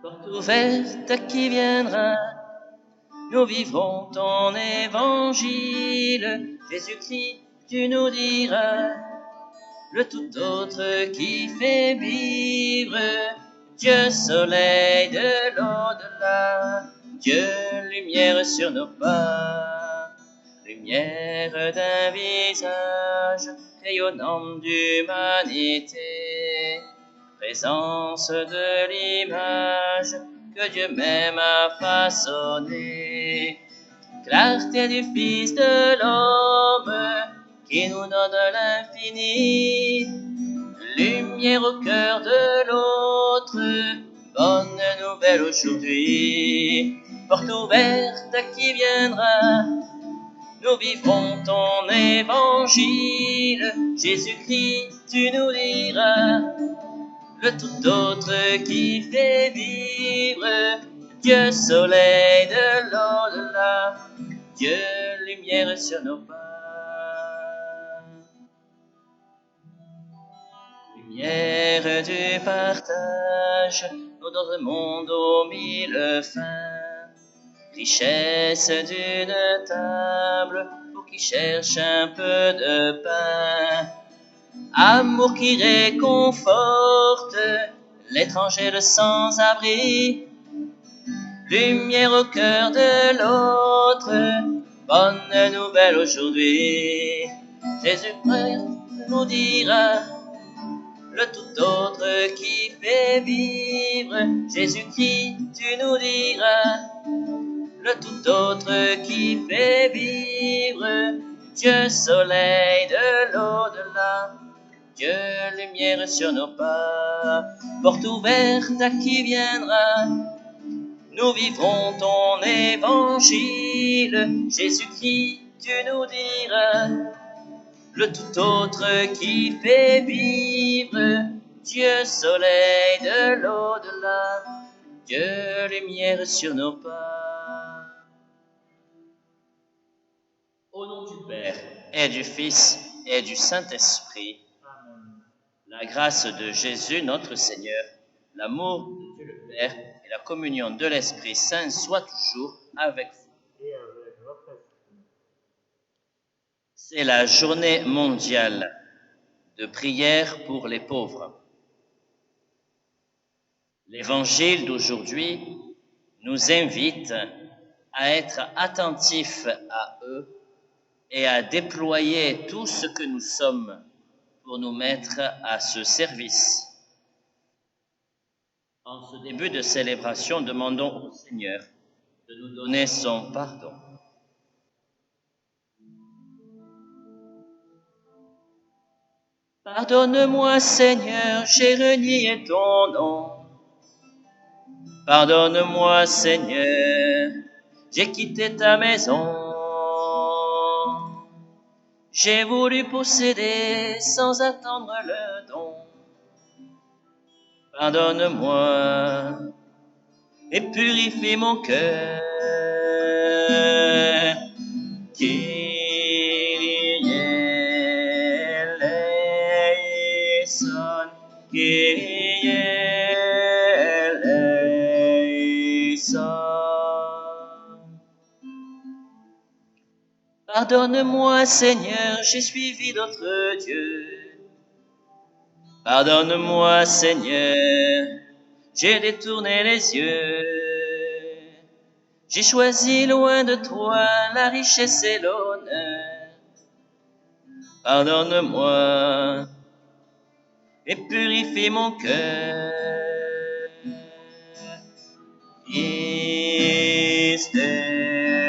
Porte ouverte à qui viendra, nous vivrons ton évangile. Jésus-Christ, tu nous diras, le tout autre qui fait vivre. Dieu, soleil de l'au-delà, Dieu, lumière sur nos pas, lumière d'un visage rayonnant d'humanité, présence de l'image que Dieu même a façonnée, clarté du Fils de l'homme qui nous donne l'infini, lumière au cœur de l'autre, bonne nouvelle aujourd'hui, porte ouverte à qui viendra, nous vivrons ton évangile, Jésus-Christ, tu nous diras, le tout autre qui fait vivre, Dieu, soleil de l'au-delà, Dieu, lumière sur nos pas. Lumière du partage, au notre monde aux mille fins, richesse d'une table pour qui cherche un peu de pain, amour qui réconforte l'étranger le sans-abri, lumière au cœur de l'autre, bonne nouvelle aujourd'hui. Jésus Christ nous dira, le tout autre qui fait vivre. Jésus-Christ, tu nous diras, le tout autre qui fait vivre. Dieu, soleil de l'au-delà, Dieu, lumière sur nos pas, porte ouverte à qui viendra. Nous vivrons ton évangile, Jésus-Christ, tu nous diras, le tout autre qui fait vivre, Dieu, soleil de l'au-delà, Dieu, lumière sur nos pas. Au nom du Père, et du Fils, et du Saint-Esprit, la grâce de Jésus notre Seigneur, l'amour de Dieu le Père et la communion de l'Esprit Saint soient toujours avec vous. Et avec votre esprit. C'est la journée mondiale de prière pour les pauvres. L'évangile d'aujourd'hui nous invite à être attentifs à eux et à déployer tout ce que nous sommes pour nous mettre à ce service. En ce début de célébration, demandons au Seigneur de nous donner son pardon. Pardonne-moi, Seigneur, j'ai renié ton nom. Pardonne-moi, Seigneur, j'ai quitté ta maison. J'ai voulu posséder sans attendre le don. Pardonne-moi et purifie mon cœur. Kyrie eleison, Kyrie eleison. Pardonne-moi, Seigneur, j'ai suivi d'autres dieux. Pardonne-moi, Seigneur, j'ai détourné les yeux. J'ai choisi loin de toi la richesse et l'honneur. Pardonne-moi et purifie mon cœur. Christ eleison,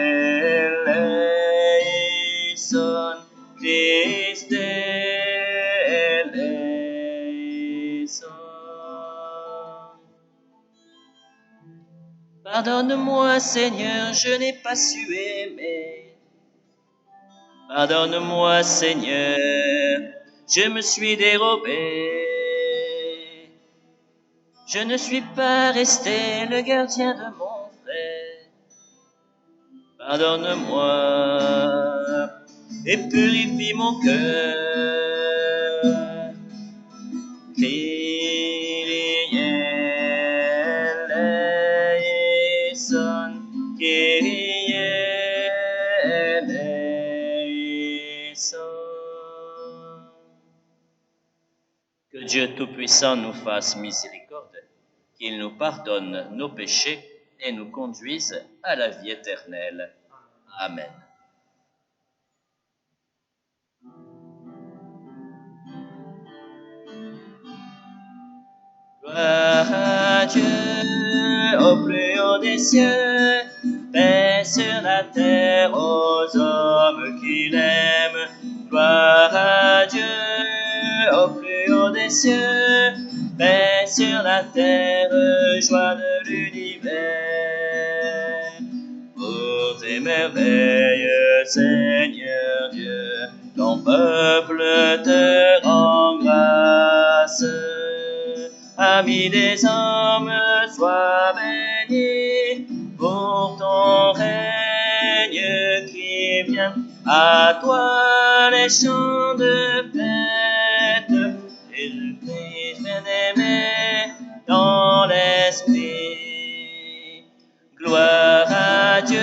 Christ eleison. Pardonne-moi, Seigneur, je n'ai pas su aimer. Pardonne-moi, Seigneur, je me suis dérobé. Je ne suis pas resté le gardien de mon frère. Pardonne-moi et purifie mon cœur. Kyrie Que Dieu Tout-Puissant nous fasse miséricorde, qu'il nous pardonne nos péchés et nous conduise à la vie éternelle. Amen. Gloire à Dieu au plus haut des cieux, paix sur la terre aux hommes qu'il aime. Gloire à Dieu au plus haut des cieux, paix sur la terre, joie de l'univers. Pour tes merveilles, Seigneur Dieu, ton peuple te rend grâce. Ami des hommes, sois béni pour ton règne qui vient. À toi les chants de fête et le Christ bien-aimé dans l'esprit. Gloire à Dieu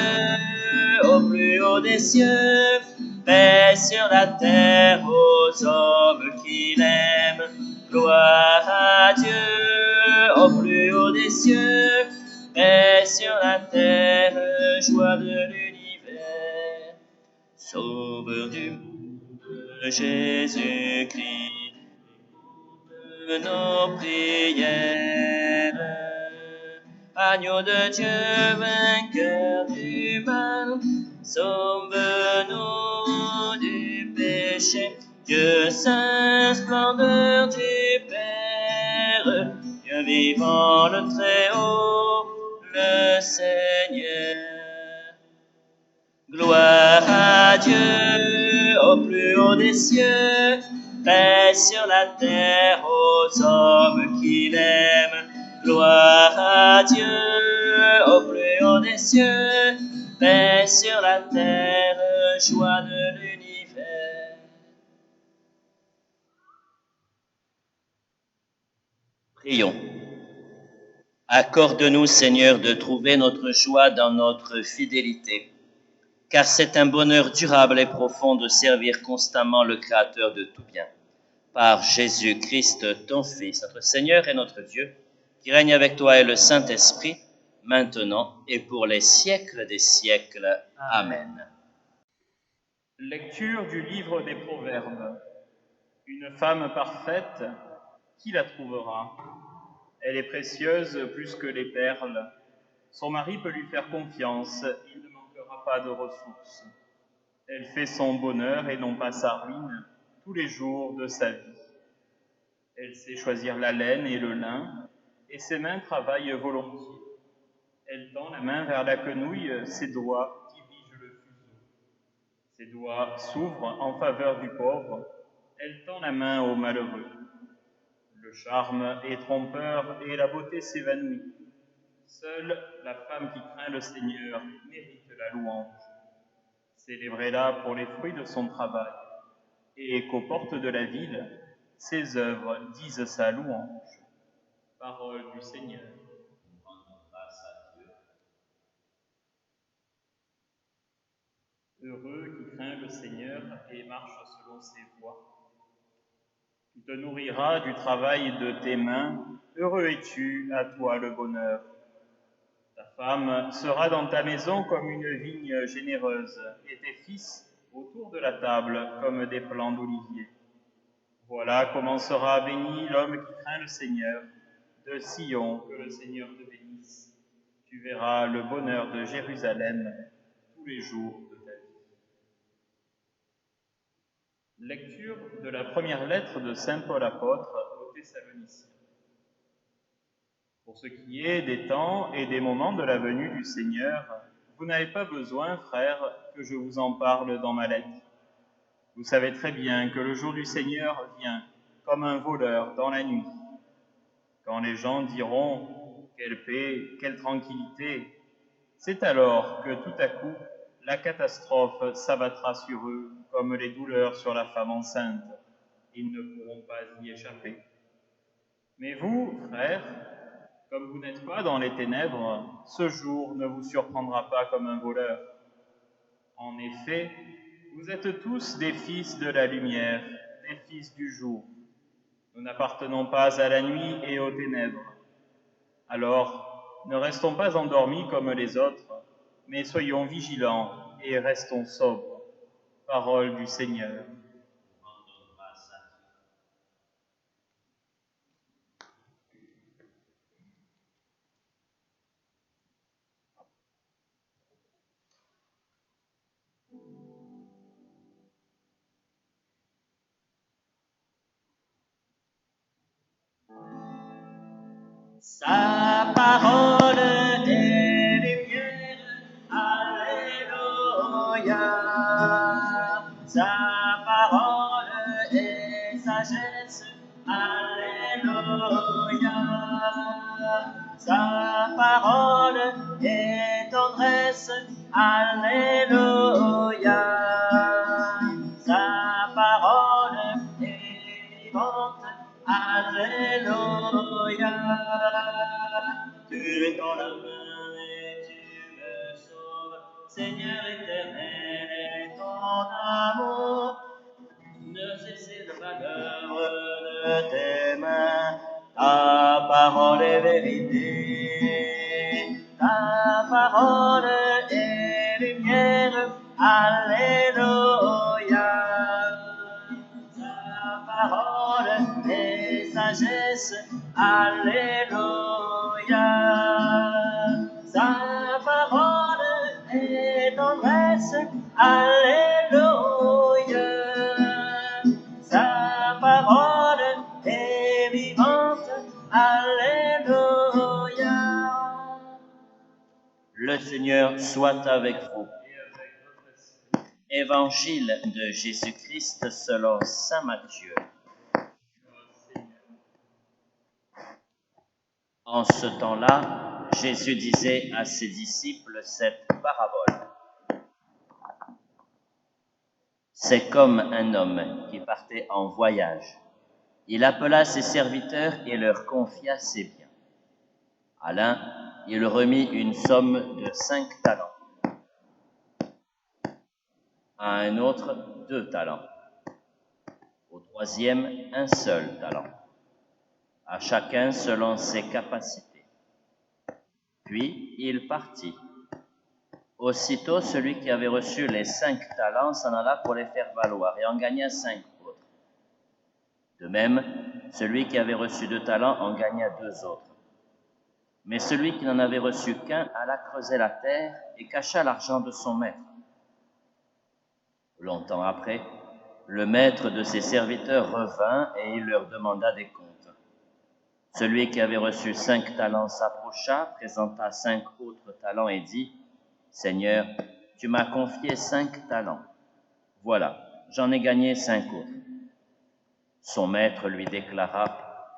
au plus haut des cieux, paix sur la terre aux hommes qu'il aime. Gloire à Dieu au plus haut des cieux, paix sur la terre, joie de l'univers. Sauveur du monde, Jésus-Christ, écoute nos prières. Agneau de Dieu, vainqueur du mal, sauve-nous du péché. Dieu saint, splendeur du Père, Dieu vivant, le Très-Haut, le Seigneur. Gloire à Dieu au plus haut des cieux, paix sur la terre aux hommes qu'il aime. Gloire à Dieu au plus haut des cieux, paix sur la terre, joie de l'univers. Prions. Accorde-nous, Seigneur, de trouver notre joie dans notre fidélité, car c'est un bonheur durable et profond de servir constamment le Créateur de tout bien. Par Jésus-Christ, ton Fils, notre Seigneur et notre Dieu, qui règne avec toi et le Saint-Esprit, maintenant et pour les siècles des siècles. Amen. Lecture du livre des Proverbes. Une femme parfaite, qui la trouvera? Elle est précieuse plus que les perles. Son mari peut lui faire confiance, il ne manquera pas de ressources. Elle fait son bonheur et non pas sa ruine tous les jours de sa vie. Elle sait choisir la laine et le lin, et ses mains travaillent volontiers. Elle tend la main vers la quenouille, ses doigts dirigent le fuseau. Ses doigts s'ouvrent en faveur du pauvre, elle tend la main au malheureux. Le charme est trompeur et la beauté s'évanouit. Seule la femme qui craint le Seigneur mérite la louange. Célébrez-la pour les fruits de son travail, et qu'aux portes de la ville, ses œuvres disent sa louange. Parole du Seigneur. Heureux qui craint le Seigneur et marche selon ses voies. Tu te nourriras du travail de tes mains, heureux es-tu, à toi le bonheur. Ta femme sera dans ta maison comme une vigne généreuse, et tes fils autour de la table comme des plants d'olivier. Voilà comment sera béni l'homme qui craint le Seigneur. De Sion, que le Seigneur te bénisse. Tu verras le bonheur de Jérusalem tous les jours de ta vie. Lecture de la première lettre de saint Paul apôtre aux Thessaloniciens. Pour ce qui est des temps et des moments de la venue du Seigneur, vous n'avez pas besoin, frères, que je vous en parle dans ma lettre. Vous savez très bien que le jour du Seigneur vient comme un voleur dans la nuit. Quand les gens diront « quelle paix, quelle tranquillité », c'est alors que tout à coup, la catastrophe s'abattra sur eux comme les douleurs sur la femme enceinte. Ils ne pourront pas y échapper. Mais vous, frères, comme vous n'êtes pas dans les ténèbres, ce jour ne vous surprendra pas comme un voleur. En effet, vous êtes tous des fils de la lumière, des fils du jour. Nous n'appartenons pas à la nuit et aux ténèbres. Alors, ne restons pas endormis comme les autres, mais soyons vigilants et restons sobres. Parole du Seigneur. Sa parole est lumière, Alléluia. Sa parole est sagesse, Alléluia. Sa parole est tendresse, Alléluia. Sa parole est vivante, Alléluia. Tu tends la main et tu me sauves, Seigneur éternel, et ton amour ne cesse le manœuvre de tes mains. Ta parole est vérité, ta parole est lumière, Alléluia. Ta parole est sagesse, Alléluia. Sa parole est tendresse, Alléluia. Sa parole est vivante, Alléluia. Le Seigneur soit avec vous. Évangile de Jésus-Christ selon saint Matthieu. En ce temps-là, Jésus disait à ses disciples cette parabole. C'est comme un homme qui partait en voyage. Il appela ses serviteurs et leur confia ses biens. À l'un, il remit une somme de 5 talents. À un autre, 2 talents. Au troisième, un seul talent. À chacun selon ses capacités. Puis il partit. Aussitôt, celui qui avait reçu les 5 talents s'en alla pour les faire valoir et en gagna 5 autres. De même, celui qui avait reçu 2 talents en gagna 2 autres. Mais celui qui n'en avait reçu qu'un alla creuser la terre et cacha l'argent de son maître. Longtemps après, le maître de ses serviteurs revint et il leur demanda des comptes. Celui qui avait reçu 5 talents s'approcha, présenta 5 autres talents et dit : « Seigneur, tu m'as confié 5 talents. Voilà, j'en ai gagné 5 autres. » Son maître lui déclara :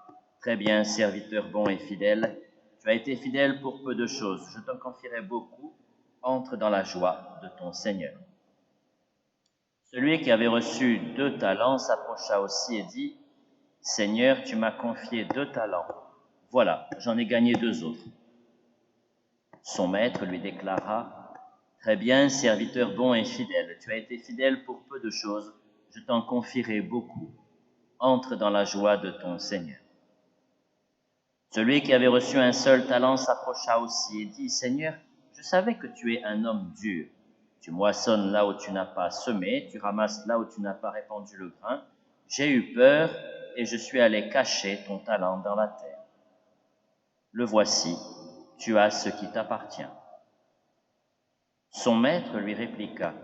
« Très bien, serviteur bon et fidèle, tu as été fidèle pour peu de choses, je t'en confierai beaucoup, entre dans la joie de ton Seigneur. » Celui qui avait reçu 2 talents s'approcha aussi et dit : « Seigneur, tu m'as confié 2 talents. Voilà, j'en ai gagné 2 autres. » Son maître lui déclara : « Très bien, serviteur bon et fidèle, tu as été fidèle pour peu de choses, je t'en confierai beaucoup. Entre dans la joie de ton Seigneur. » Celui qui avait reçu un seul talent s'approcha aussi et dit : « Seigneur, je savais que tu es un homme dur. Tu moissonnes là où tu n'as pas semé, tu ramasses là où tu n'as pas répandu le grain. J'ai eu peur et je suis allé cacher ton talent dans la terre. Le voici, tu as ce qui t'appartient. » Son maître lui répliqua :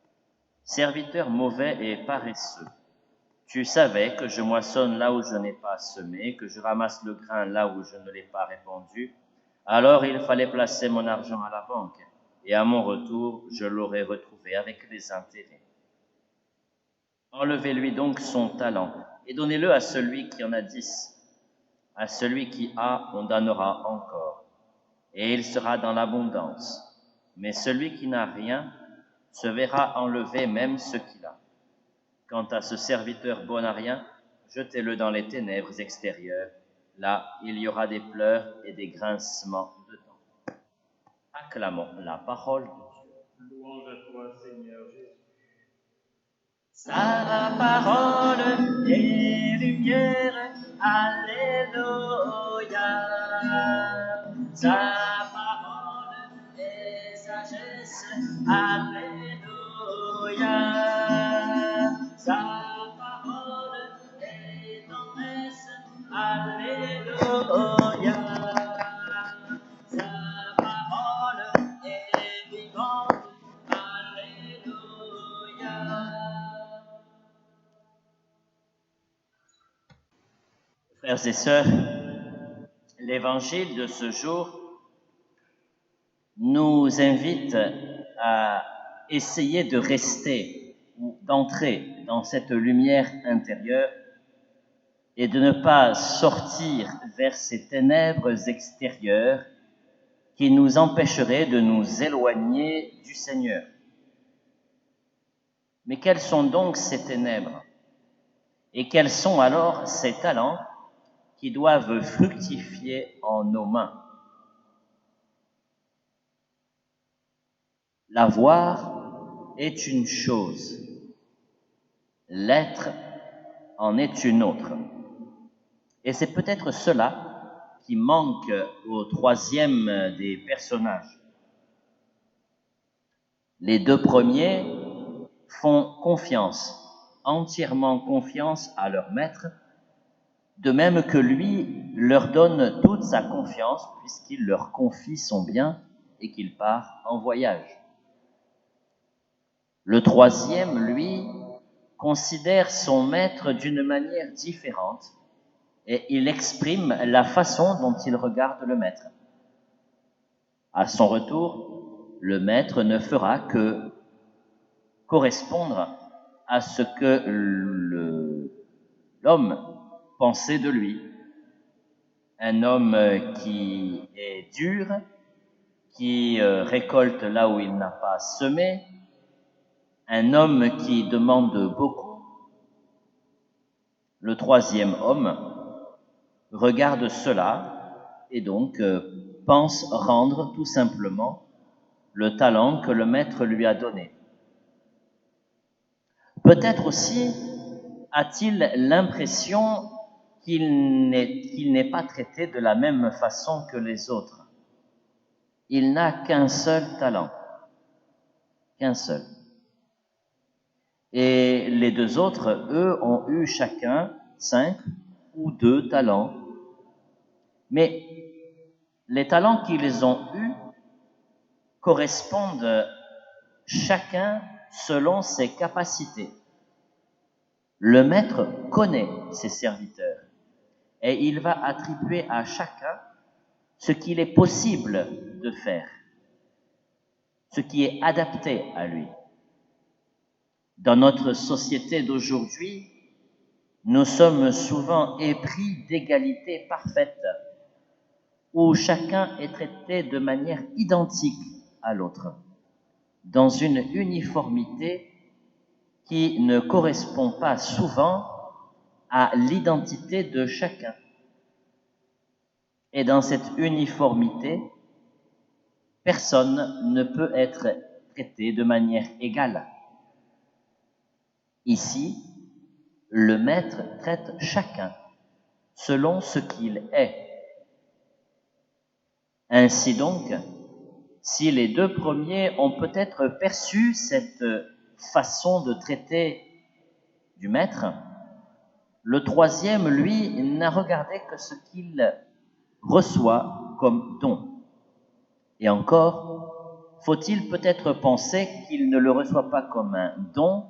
« Serviteur mauvais et paresseux, tu savais que je moissonne là où je n'ai pas semé, que je ramasse le grain là où je ne l'ai pas répandu. Alors il fallait placer mon argent à la banque, et à mon retour, je l'aurais retrouvé avec les intérêts. Enlevez-lui donc son talent, et donnez-le à celui qui en a 10. À celui qui a, on donnera encore, et il sera dans l'abondance. Mais celui qui n'a rien se verra enlever même ce qu'il a. Quant à ce serviteur bon à rien, jetez-le dans les ténèbres extérieures. Là, il y aura des pleurs et des grincements de dents. » Acclamons la parole de Dieu. Louange à toi, Seigneur Jésus. Sa parole est lumière, Sa parole est sagesse, Alléluia. Sa parole est tendresse, Alléluia. Sa parole est vivante, Alléluia. Frères et sœurs, l'évangile de ce jour nous invite à essayer de rester ou d'entrer dans cette lumière intérieure et de ne pas sortir vers ces ténèbres extérieures qui nous empêcheraient de nous éloigner du Seigneur. Mais quelles sont donc ces ténèbres? Et quels sont alors ces talents qui doivent fructifier en nos mains? L'avoir est une chose, l'être en est une autre. Et c'est peut-être cela qui manque au troisième des personnages. Les deux premiers font confiance, entièrement confiance à leur maître, de même que lui leur donne toute sa confiance puisqu'il leur confie son bien et qu'il part en voyage. Le troisième, lui, considère son maître d'une manière différente et il exprime la façon dont il regarde le maître. À son retour, le maître ne fera que correspondre à ce que l'homme pensait de lui. Un homme qui est dur, qui récolte là où il n'a pas semé, un homme qui demande beaucoup. Le troisième homme regarde cela et donc pense rendre tout simplement le talent que le maître lui a donné. Peut-être aussi a-t-il l'impression qu'il n'est pas traité de la même façon que les autres. Il n'a qu'un seul talent, qu'un seul. Et les deux autres, eux, ont eu chacun 5 ou 2 talents. Mais les talents qu'ils ont eus correspondent chacun selon ses capacités. Le maître connaît ses serviteurs et il va attribuer à chacun ce qu'il est possible de faire, ce qui est adapté à lui. Dans notre société d'aujourd'hui, nous sommes souvent épris d'égalité parfaite, où chacun est traité de manière identique à l'autre, dans une uniformité qui ne correspond pas souvent à l'identité de chacun. Et dans cette uniformité, personne ne peut être traité de manière égale. Ici, le maître traite chacun selon ce qu'il est. Ainsi donc, si les deux premiers ont peut-être perçu cette façon de traiter du maître, le troisième, lui, n'a regardé que ce qu'il reçoit comme don. Et encore, faut-il peut-être penser qu'il ne le reçoit pas comme un don,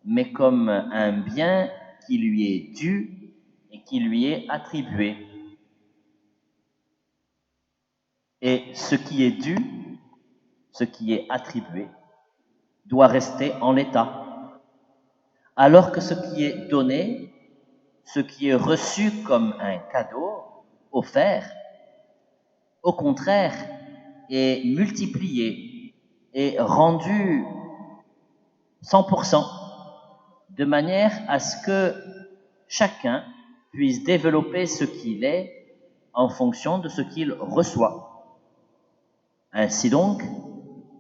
mais comme un bien qui lui est dû et qui lui est attribué. Et ce qui est dû, ce qui est attribué, doit rester en l'état. Alors que ce qui est donné, ce qui est reçu comme un cadeau, offert, au contraire, est multiplié et rendu 100%, de manière à ce que chacun puisse développer ce qu'il est en fonction de ce qu'il reçoit. Ainsi donc,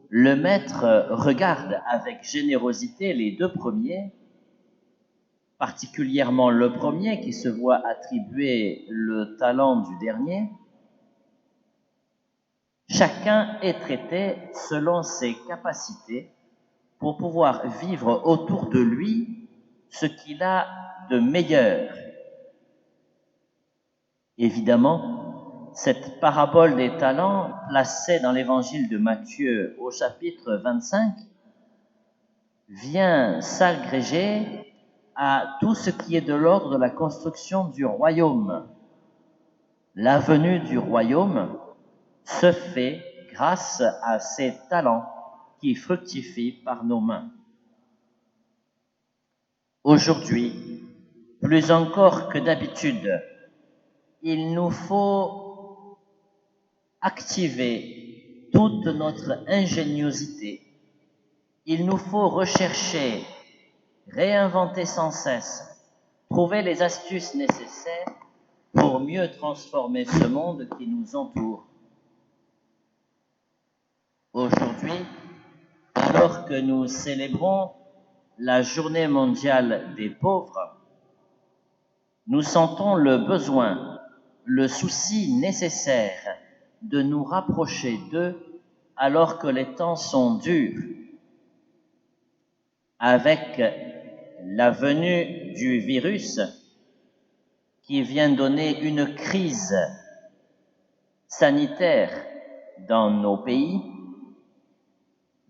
le maître regarde avec générosité les deux premiers particulièrement le premier qui se voit attribuer le talent du dernier, chacun est traité selon ses capacités pour pouvoir vivre autour de lui ce qu'il a de meilleur. Évidemment, cette parabole des talents, placée dans l'évangile de Matthieu au chapitre 25, vient s'agréger à tout ce qui est de l'ordre de la construction du royaume. La venue du royaume se fait grâce à ces talents qui fructifient par nos mains. Aujourd'hui, plus encore que d'habitude, il nous faut activer toute notre ingéniosité. Il nous faut rechercher, réinventer sans cesse, trouver les astuces nécessaires pour mieux transformer ce monde qui nous entoure. Aujourd'hui, alors que nous célébrons la Journée mondiale des pauvres, nous sentons le besoin, le souci nécessaire de nous rapprocher d'eux alors que les temps sont durs. Avec la venue du virus qui vient donner une crise sanitaire dans nos pays,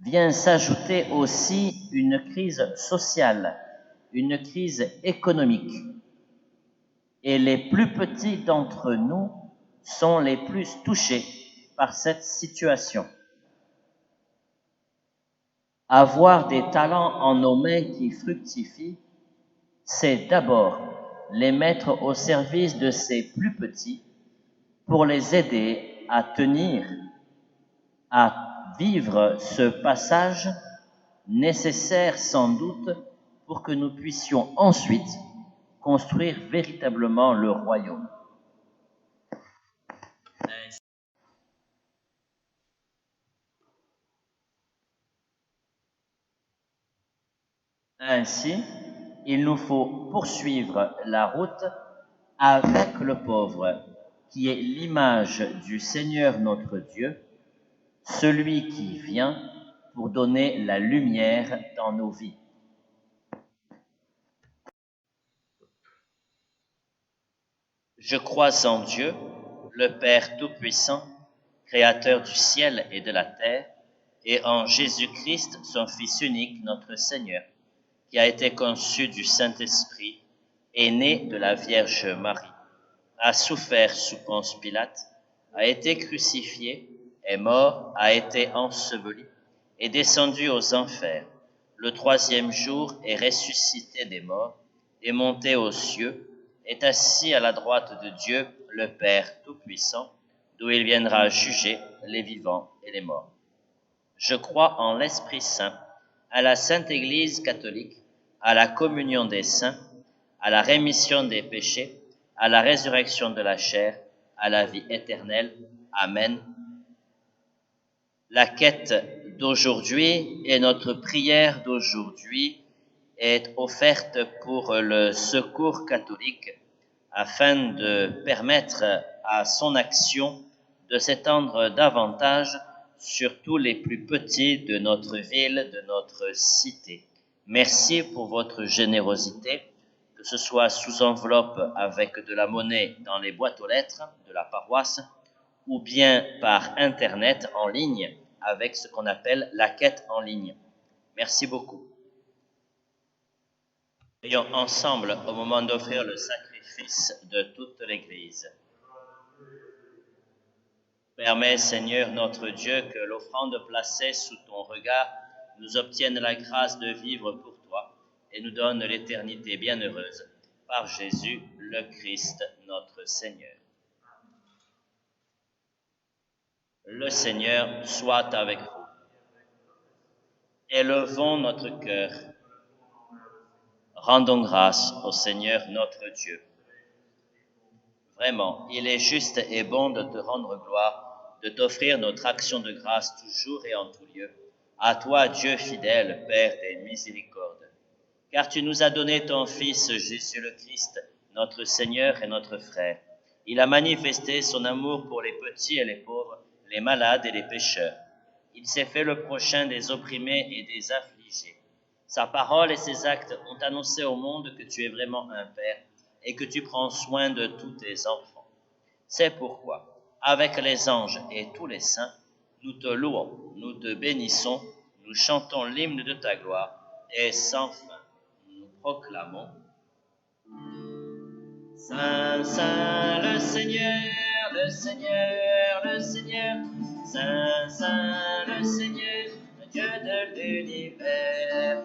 vient s'ajouter aussi une crise sociale, une crise économique. Et les plus petits d'entre nous sont les plus touchés par cette situation. Avoir des talents en nos mains qui fructifient, c'est d'abord les mettre au service de ces plus petits pour les aider à tenir, à vivre ce passage nécessaire sans doute pour que nous puissions ensuite construire véritablement le royaume. Ainsi, il nous faut poursuivre la route avec le pauvre, qui est l'image du Seigneur notre Dieu, celui qui vient pour donner la lumière dans nos vies. Je crois en Dieu, le Père Tout-Puissant, Créateur du ciel et de la terre, et en Jésus-Christ, son Fils unique, notre Seigneur, qui a été conçu du Saint-Esprit, est né de la Vierge Marie, a souffert sous Ponce Pilate, a été crucifié, est mort, a été enseveli, est descendu aux enfers. Le troisième jour est ressuscité des morts, est monté aux cieux, est assis à la droite de Dieu, le Père Tout-Puissant, d'où il viendra juger les vivants et les morts. Je crois en l'Esprit Saint, à la Sainte Église catholique, à la communion des saints, à la rémission des péchés, à la résurrection de la chair, à la vie éternelle. Amen. La quête d'aujourd'hui et notre prière d'aujourd'hui est offerte pour le Secours catholique afin de permettre à son action de s'étendre davantage sur tous les plus petits de notre ville, de notre cité. Merci pour votre générosité, que ce soit sous enveloppe avec de la monnaie dans les boîtes aux lettres de la paroisse, ou bien par Internet en ligne avec ce qu'on appelle la quête en ligne. Merci beaucoup. Prions ensemble au moment d'offrir le sacrifice de toute l'Église. Permets, Seigneur notre Dieu, que l'offrande placée sous ton regard nous obtienne la grâce de vivre pour toi et nous donne l'éternité bienheureuse. Par Jésus le Christ, notre Seigneur. Le Seigneur soit avec vous. Élevons notre cœur. Rendons grâce au Seigneur notre Dieu. Vraiment, il est juste et bon de te rendre gloire, de t'offrir notre action de grâce toujours et en tout lieu. À toi, Dieu fidèle, Père des miséricordes. car tu nous as donné ton Fils Jésus le Christ, notre Seigneur et notre frère. Il a manifesté son amour pour les petits et les pauvres, les malades et les pécheurs. Il s'est fait le prochain des opprimés et des affligés. Sa parole et ses actes ont annoncé au monde que tu es vraiment un Père et que tu prends soin de tous tes enfants. C'est pourquoi, avec les anges et tous les saints, nous te louons, nous te bénissons, nous chantons l'hymne de ta gloire, et sans fin, nous proclamons Saint, Saint, le Seigneur, le Seigneur, le Seigneur, Saint, Saint, le Seigneur, le Dieu de l'univers.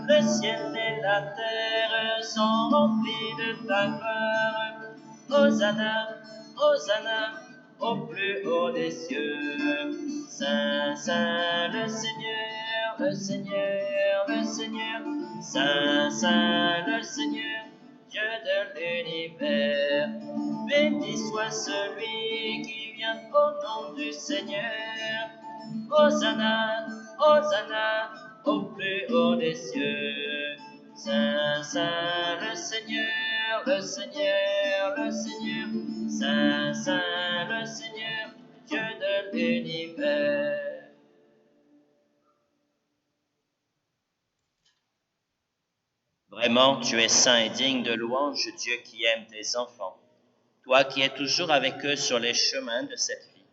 Le ciel et la terre sont remplis de ta gloire. Hosanna, Hosanna, au plus haut des cieux. Saint, Saint, le Seigneur, le Seigneur, le Seigneur, Saint, Saint, le Seigneur, Dieu de l'univers. Béni soit celui qui vient au nom du Seigneur. Hosanna, Hosanna, au plus haut des cieux. Saint, Saint, le Seigneur, le Seigneur, le Seigneur. Saint, Saint, le Seigneur, Dieu de l'univers. Vraiment, tu es saint et digne de louange, Dieu qui aime tes enfants, toi qui es toujours avec eux sur les chemins de cette vie.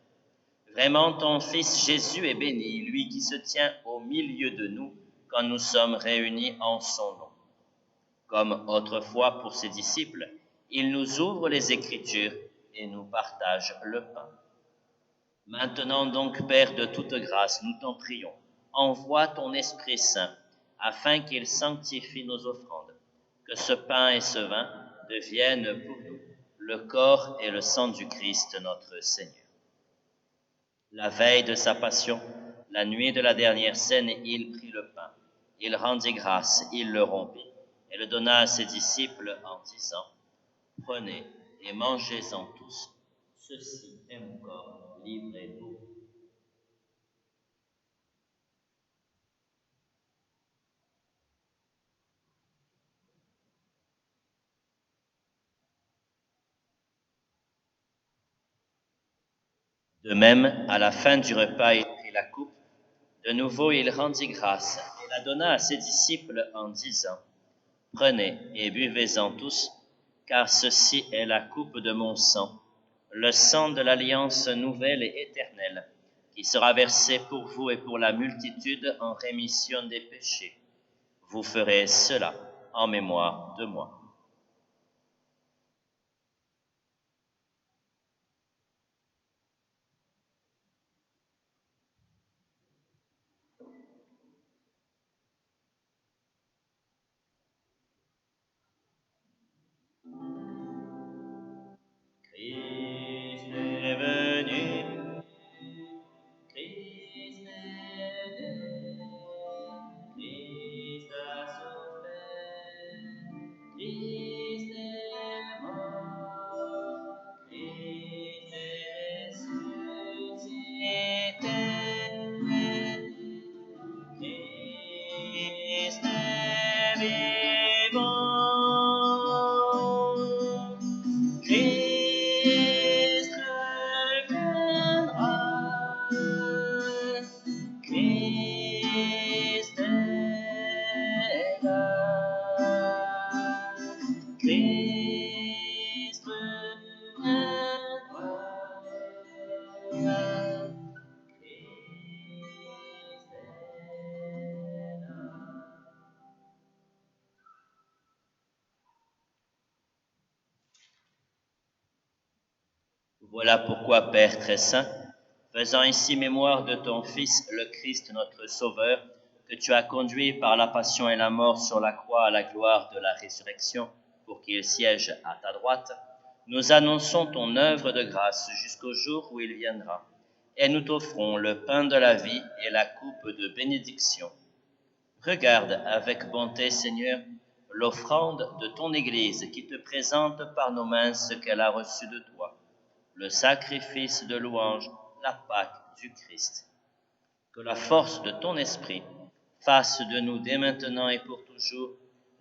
Vraiment, ton Fils Jésus est béni, lui qui se tient au milieu de nous quand nous sommes réunis en son nom. Comme autrefois pour ses disciples, il nous ouvre les Écritures et nous partage le pain. Maintenant donc, Père de toute grâce, nous t'en prions, envoie ton Esprit Saint, afin qu'il sanctifie nos offrandes, que ce pain et ce vin deviennent pour nous le corps et le sang du Christ notre Seigneur. La veille de sa passion, la nuit de la dernière scène, il prit le pain, il rendit grâce, il le rompit, et le donna à ses disciples en disant, « Prenez et mangez-en tous, ceci est mon corps livré pour vous. » De même, à la fin du repas, il prit la coupe. De nouveau, il rendit grâce et la donna à ses disciples en disant, « Prenez et buvez-en tous, car ceci est la coupe de mon sang, le sang de l'alliance nouvelle et éternelle, qui sera versé pour vous et pour la multitude en rémission des péchés. Vous ferez cela en mémoire de moi. » Christ est venu, Christ est né, Christ a souffert, Christ est mort, Christ est ressuscité, Christ est vivant. Christ reviendra, Christ est là, Christ reviendra, Christ est là. Voilà pourquoi, Père très saint, faisant ici mémoire de ton Fils, le Christ notre Sauveur, que tu as conduit par la passion et la mort sur la croix à la gloire de la résurrection, pour qu'il siège à ta droite, nous annonçons ton œuvre de grâce jusqu'au jour où il viendra, et nous t'offrons le pain de la vie et la coupe de bénédiction. Regarde avec bonté, Seigneur, l'offrande de ton Église qui te présente par nos mains ce qu'elle a reçu de toi, le sacrifice de louange, la Pâque du Christ. Que la force de ton esprit fasse de nous dès maintenant et pour toujours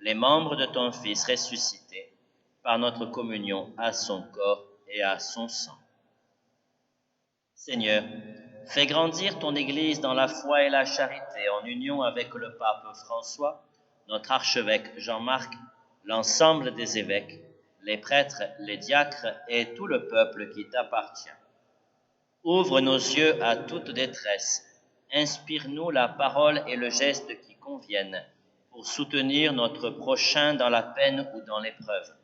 les membres de ton Fils ressuscité par notre communion à son corps et à son sang. Seigneur, fais grandir ton Église dans la foi et la charité en union avec le pape François, notre archevêque Jean-Marc, l'ensemble des évêques, les prêtres, les diacres et tout le peuple qui t'appartient. Ouvre nos yeux à toute détresse, inspire-nous la parole et le geste qui conviennent pour soutenir notre prochain dans la peine ou dans l'épreuve.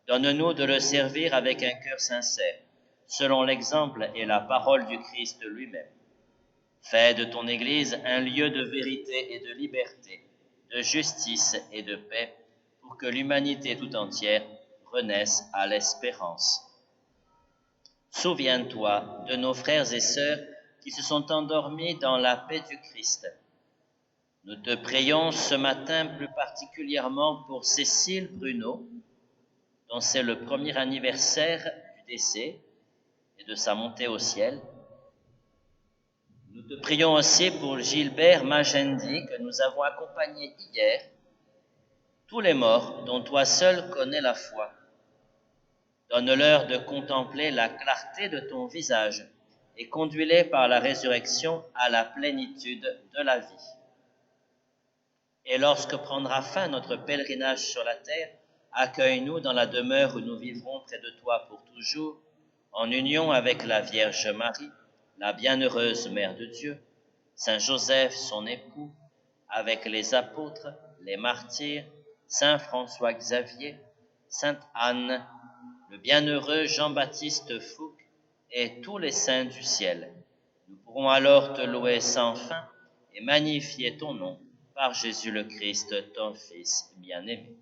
Donne-nous de le servir avec un cœur sincère, selon l'exemple et la parole du Christ lui-même. Fais de ton Église un lieu de vérité et de liberté, de justice et de paix, pour que l'humanité tout entière renaisse à l'espérance. Souviens-toi de nos frères et sœurs qui se sont endormis dans la paix du Christ. Nous te prions ce matin plus particulièrement pour Cécile Bruno, dont c'est le premier anniversaire du décès et de sa montée au ciel. Nous te prions aussi pour Gilbert Magendi, que nous avons accompagné hier, tous les morts dont toi seul connais la foi. Donne-leur de contempler la clarté de ton visage et conduis-les par la résurrection à la plénitude de la vie. Et lorsque prendra fin notre pèlerinage sur la terre, accueille-nous dans la demeure où nous vivrons près de toi pour toujours, en union avec la Vierge Marie, la bienheureuse Mère de Dieu, Saint Joseph, son époux, avec les apôtres, les martyrs, Saint François Xavier, Sainte Anne, le bienheureux Jean-Baptiste Fouque et tous les saints du ciel. Nous pourrons alors te louer sans fin et magnifier ton nom par Jésus le Christ, ton Fils bien-aimé.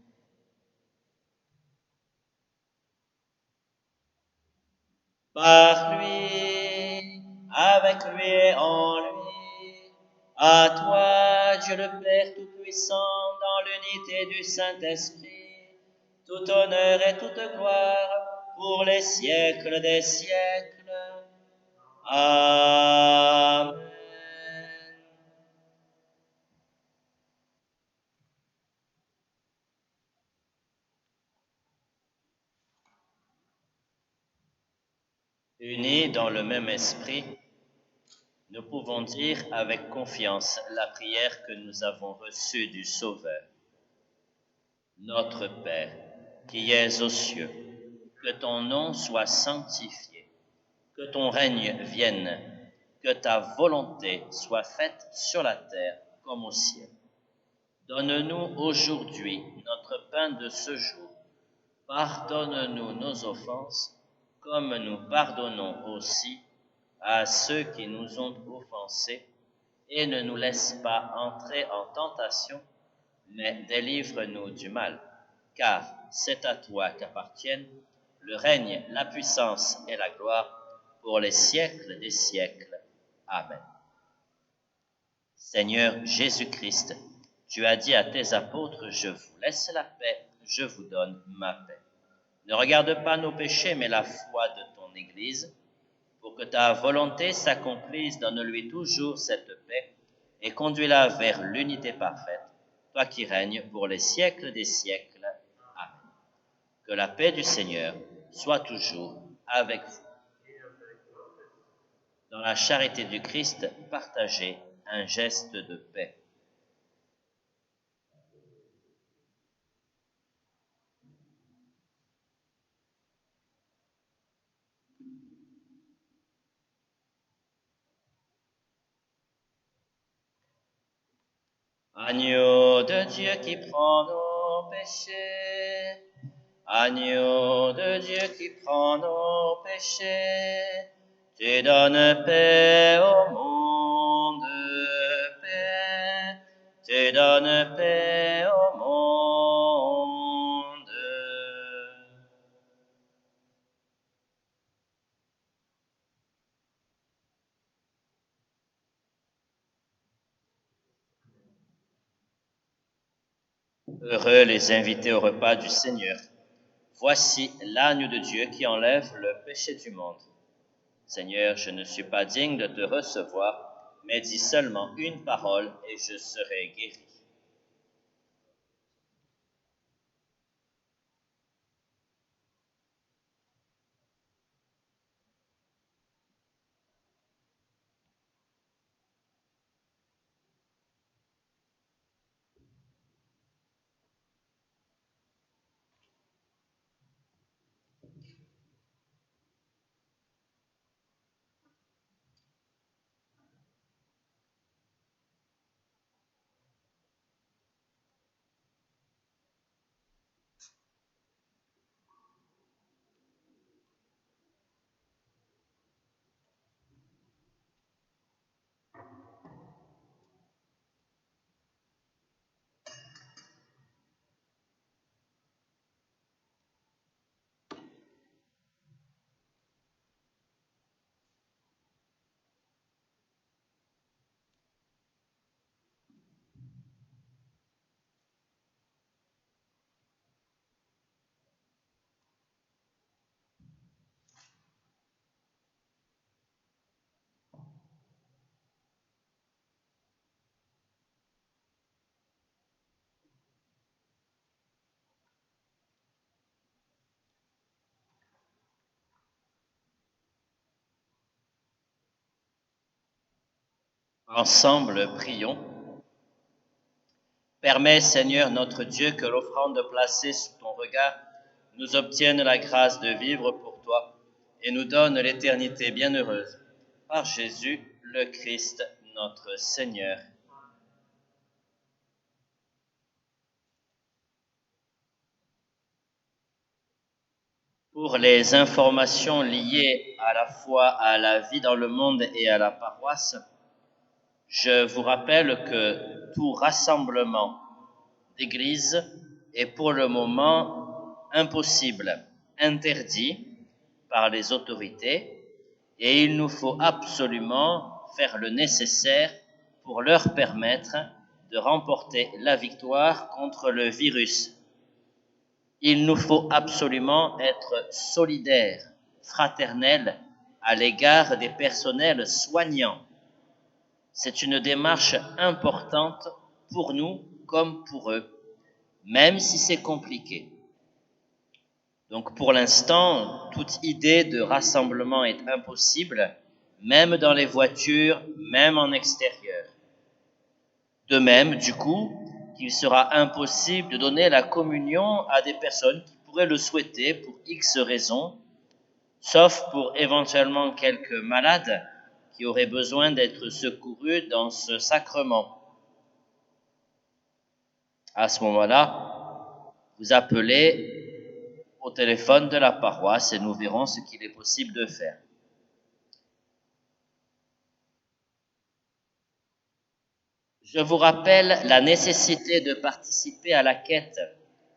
Par lui, avec lui et en lui, à toi, Dieu le Père Tout-Puissant, dans l'unité du Saint-Esprit, tout honneur et toute gloire pour les siècles des siècles. Amen. Unis dans le même esprit, nous pouvons dire avec confiance la prière que nous avons reçue du Sauveur. Notre Père, qui es aux cieux, que ton nom soit sanctifié, que ton règne vienne, que ta volonté soit faite sur la terre comme au ciel. Donne-nous aujourd'hui notre pain de ce jour. Pardonne-nous nos offenses, comme nous pardonnons aussi à ceux qui nous ont offensés, et ne nous laisse pas entrer en tentation, mais délivre-nous du mal, car c'est à toi qu'appartiennent le règne, la puissance et la gloire pour les siècles des siècles. Amen. Seigneur Jésus-Christ, tu as dit à tes apôtres, je vous laisse la paix, je vous donne ma paix. Ne regarde pas nos péchés, mais la foi de ton Église. Pour que ta volonté s'accomplisse, donne-lui toujours cette paix et conduis-la vers l'unité parfaite, toi qui règnes pour les siècles des siècles. Amen. Que la paix du Seigneur soit toujours avec vous. Dans la charité du Christ, partagez un geste de paix. Agneau de Dieu qui prend nos péchés, agneau de Dieu qui prend nos péchés, tu donnes paix au monde, paix, tu donnes paix au monde. Heureux les invités au repas du Seigneur. Voici l'agneau de Dieu qui enlève le péché du monde. Seigneur, je ne suis pas digne de te recevoir, mais dis seulement une parole et je serai guéri. Ensemble, prions. Permets, Seigneur notre Dieu, que l'offrande placée sous ton regard nous obtienne la grâce de vivre pour toi et nous donne l'éternité bienheureuse. Par Jésus le Christ, notre Seigneur. Pour les informations liées à la fois à la vie dans le monde et à la paroisse, je vous rappelle que tout rassemblement d'église est pour le moment impossible, interdit par les autorités, et il nous faut absolument faire le nécessaire pour leur permettre de remporter la victoire contre le virus. Il nous faut absolument être solidaires, fraternels à l'égard des personnels soignants. C'est une démarche importante pour nous comme pour eux, même si c'est compliqué. Donc pour l'instant, toute idée de rassemblement est impossible, même dans les voitures, même en extérieur. De même, du coup, qu'il sera impossible de donner la communion à des personnes qui pourraient le souhaiter pour X raisons, sauf pour éventuellement quelques malades qui auraient besoin d'être secourus dans ce sacrement. À ce moment-là, vous appelez au téléphone de la paroisse et nous verrons ce qu'il est possible de faire. Je vous rappelle la nécessité de participer à la quête,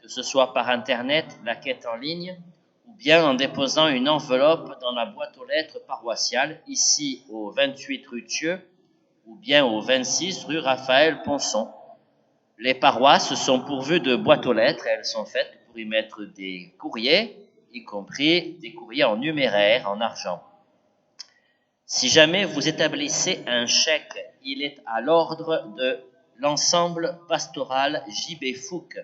que ce soit par Internet, la quête en ligne, ou bien en déposant une enveloppe dans la boîte aux lettres paroissiale, ici au 28 rue Thieux, ou bien au 26 rue Raphaël Ponson. Les paroisses sont pourvues de boîtes aux lettres, elles sont faites pour y mettre des courriers, y compris des courriers en numéraire, en argent. Si jamais vous établissez un chèque, il est à l'ordre de l'ensemble pastoral JB Fouque.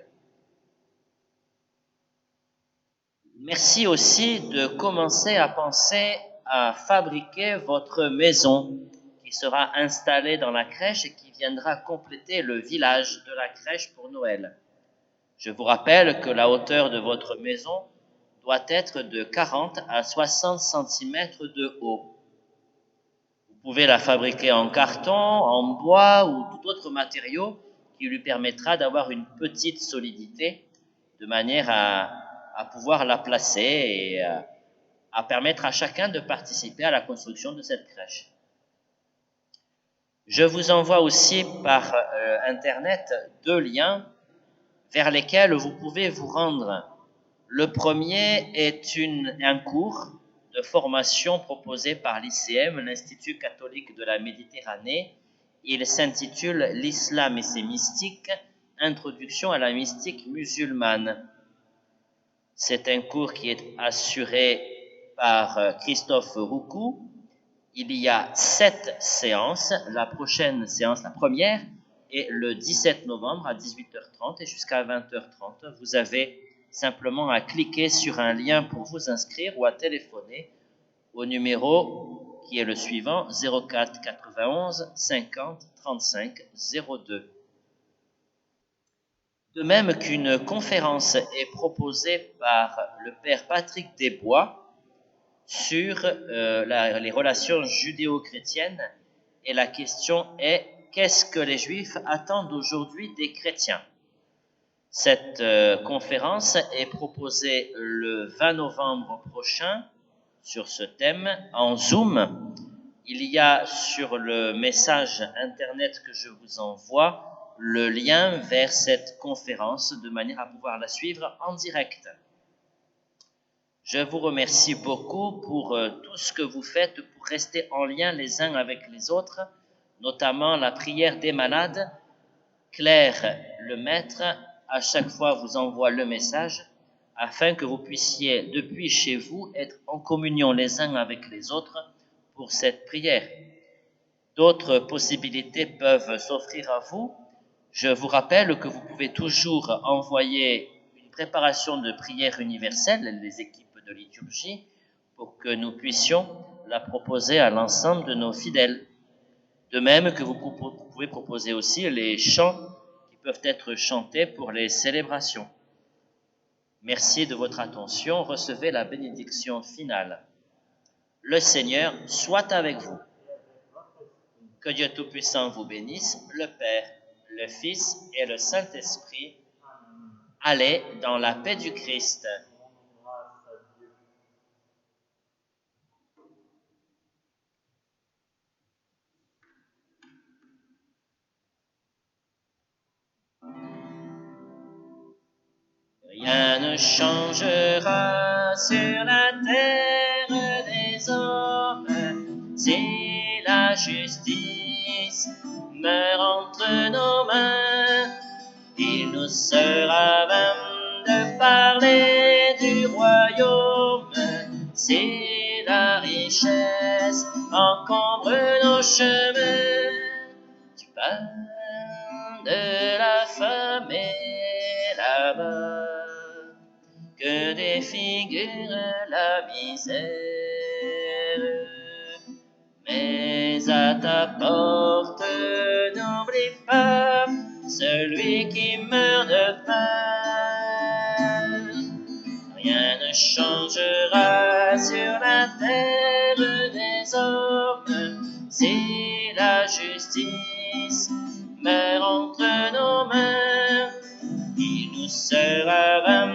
Merci aussi de commencer à penser à fabriquer votre maison qui sera installée dans la crèche et qui viendra compléter le village de la crèche pour Noël. Je vous rappelle que la hauteur de votre maison doit être de 40 à 60 cm de haut. Vous pouvez la fabriquer en carton, en bois ou tout autre matériau qui lui permettra d'avoir une petite solidité de manière à pouvoir la placer et à permettre à chacun de participer à la construction de cette crèche. Je vous envoie aussi par Internet 2 liens vers lesquels vous pouvez vous rendre. Le premier est un cours de formation proposé par l'ICM, l'Institut catholique de la Méditerranée. Il s'intitule « L'islam et ses mystiques, introduction à la mystique musulmane ». C'est un cours qui est assuré par Christophe Roucou. Il y a 7 séances. La prochaine séance, la première, est le 17 novembre à 18h30 et jusqu'à 20h30. Vous avez simplement à cliquer sur un lien pour vous inscrire ou à téléphoner au numéro qui est le suivant, 04 91 50 35 02. De même qu'une conférence est proposée par le père Patrick Desbois sur les relations judéo-chrétiennes, et la question est « Qu'est-ce que les Juifs attendent aujourd'hui des chrétiens ?» Cette conférence est proposée le 20 novembre prochain sur ce thème en Zoom. Il y a sur le message Internet que je vous envoie le lien vers cette conférence de manière à pouvoir la suivre en direct. Je vous remercie beaucoup pour tout ce que vous faites pour rester en lien les uns avec les autres, notamment la prière des malades. Claire, le maître, à chaque fois vous envoie le message afin que vous puissiez, depuis chez vous, être en communion les uns avec les autres pour cette prière. D'autres possibilités peuvent s'offrir à vous. Je vous rappelle que vous pouvez toujours envoyer une préparation de prière universelle, les équipes de liturgie, pour que nous puissions la proposer à l'ensemble de nos fidèles. De même que vous pouvez proposer aussi les chants qui peuvent être chantés pour les célébrations. Merci de votre attention. Recevez la bénédiction finale. Le Seigneur soit avec vous. Que Dieu Tout-Puissant vous bénisse, le Père, le Fils et le Saint-Esprit. Allez dans la paix du Christ. Rien ne changera sur la terre des hommes si la justice meurt entre nos mains. Il nous sera vain de parler du royaume si la richesse encombre nos chemins. Tu parles de la femme et là-bas que défigure la misère. Mais à ta porte, n'oublie pas celui qui meurt de faim. Rien ne changera sur la terre des hommes si la justice meurt entre nos mains. Il nous sera vain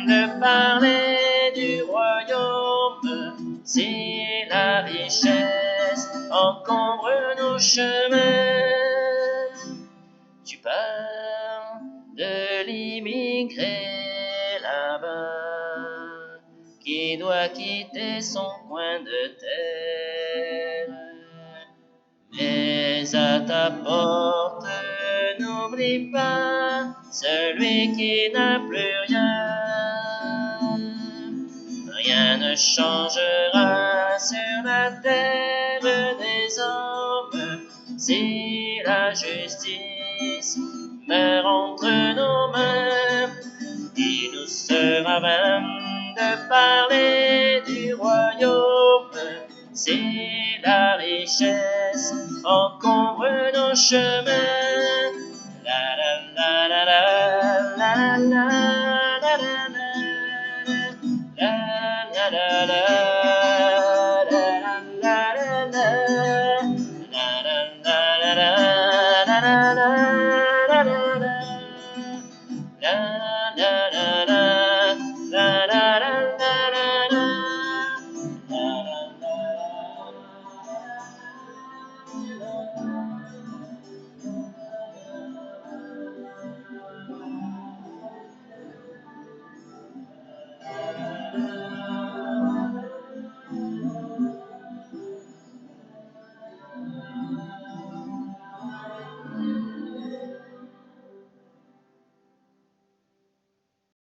de parler du royaume si la richesse encombre nos chemins. Tu parles de l'immigré là-bas qui doit quitter son coin de terre. Mais à ta porte, n'oublie pas celui qui n'a plus rien. Rien ne changera sur la terre des hommes si la justice meurt entre nos mains. Il nous sera vain de parler du royaume si la richesse encombre nos chemins. La la la la la la la la la la la la la la.